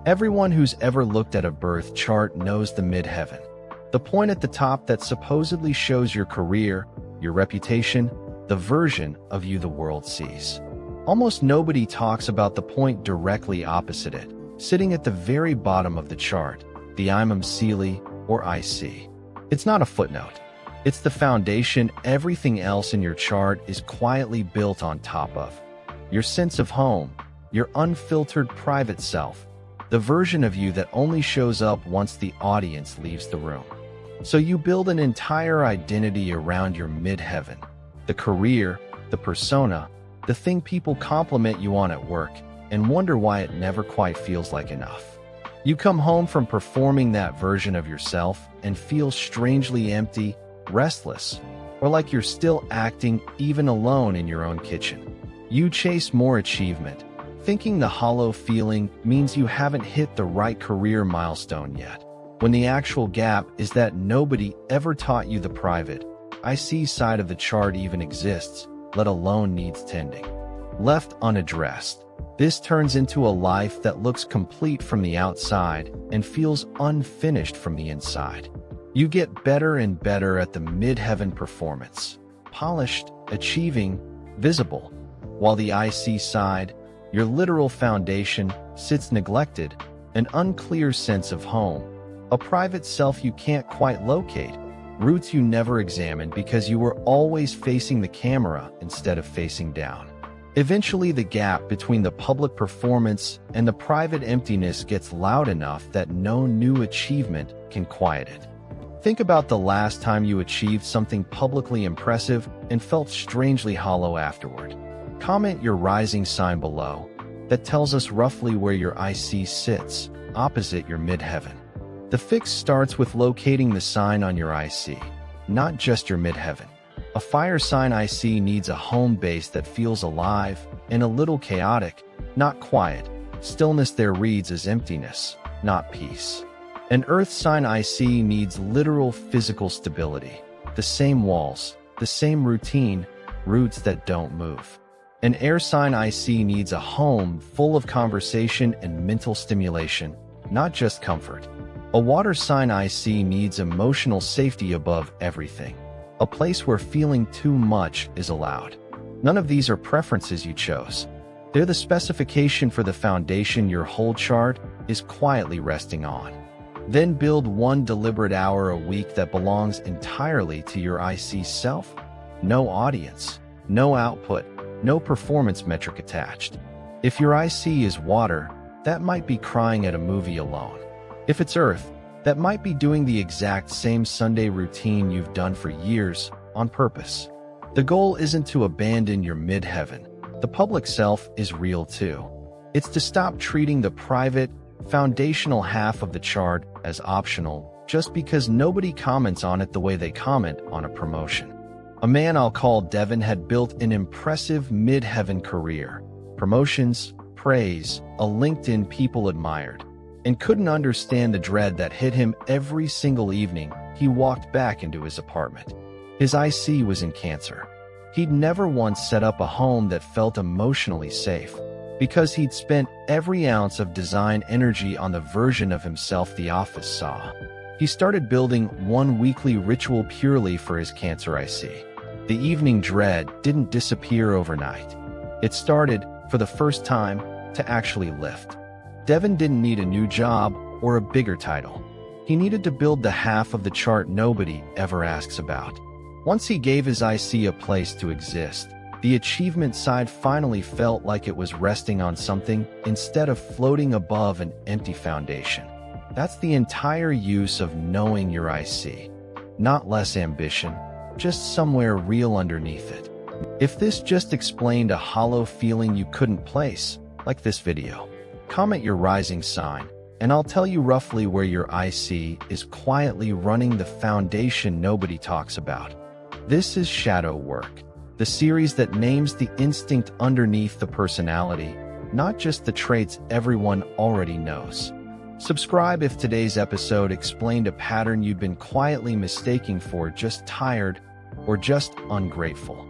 Everyone who's ever looked at a birth chart knows the midheaven, the point at the top that supposedly shows your career, your reputation, the version of you the world sees. Almost nobody talks about the point directly opposite it, sitting at the very bottom of the chart, the Imum Coeli, or IC. It's not a footnote. It's the foundation everything else in your chart is quietly built on top of. Your sense of home, your unfiltered private self, the version of you that only shows up once the audience leaves the room. So you build an entire identity around your midheaven, the career, the persona, the thing people compliment you on at work, and wonder why it never quite feels like enough. You come home from performing that version of yourself and feel strangely empty, restless, or like you're still acting even alone in your own kitchen. You chase more achievement, thinking the hollow feeling means you haven't hit the right career milestone yet, when the actual gap is that nobody ever taught you the private, IC side of the chart even exists, let alone needs tending. Left unaddressed, this turns into a life that looks complete from the outside and feels unfinished from the inside. You get better and better at the midheaven performance, polished, achieving, visible, while the IC side, your literal foundation, sits neglected, an unclear sense of home, a private self you can't quite locate, roots you never examined because you were always facing the camera instead of facing down. Eventually, the gap between the public performance and the private emptiness gets loud enough that no new achievement can quiet it. Think about the last time you achieved something publicly impressive and felt strangely hollow afterward. Comment your rising sign below. That tells us roughly where your IC sits, opposite your midheaven. The fix starts with locating the sign on your IC, not just your midheaven. A fire sign IC needs a home base that feels alive and a little chaotic, not quiet. Stillness there reads as emptiness, not peace. An earth sign IC needs literal physical stability, the same walls, the same routine, roots that don't move. An air sign IC needs a home full of conversation and mental stimulation, not just comfort. A water sign IC needs emotional safety above everything, a place where feeling too much is allowed. None of these are preferences you chose. They're the specification for the foundation your whole chart is quietly resting on. Then build one deliberate hour a week that belongs entirely to your IC self. No audience, no output, no performance metric attached. If your IC is water, that might be crying at a movie alone. If it's earth, that might be doing the exact same Sunday routine you've done for years on purpose. The goal isn't to abandon your midheaven. The public self is real too. It's to stop treating the private, foundational half of the chart as optional just because nobody comments on it the way they comment on a promotion. A man I'll call Devin had built an impressive midheaven career. Promotions, praise, a LinkedIn people admired, and couldn't understand the dread that hit him every single evening he walked back into his apartment. His IC was in Cancer. He'd never once set up a home that felt emotionally safe, because he'd spent every ounce of design energy on the version of himself the office saw. He started building one weekly ritual purely for his Cancer IC. The evening dread didn't disappear overnight. It started, for the first time, to actually lift. Devin didn't need a new job or a bigger title. He needed to build the half of the chart nobody ever asks about. Once he gave his IC a place to exist, the achievement side finally felt like it was resting on something instead of floating above an empty foundation. That's the entire use of knowing your IC. Not less ambition, just somewhere real underneath it. If this just explained a hollow feeling you couldn't place, like this video, comment your rising sign, and I'll tell you roughly where your IC is quietly running the foundation nobody talks about. This is Shadow Work, the series that names the instinct underneath the personality, not just the traits everyone already knows. Subscribe if today's episode explained a pattern you'd been quietly mistaking for just tired or just ungrateful.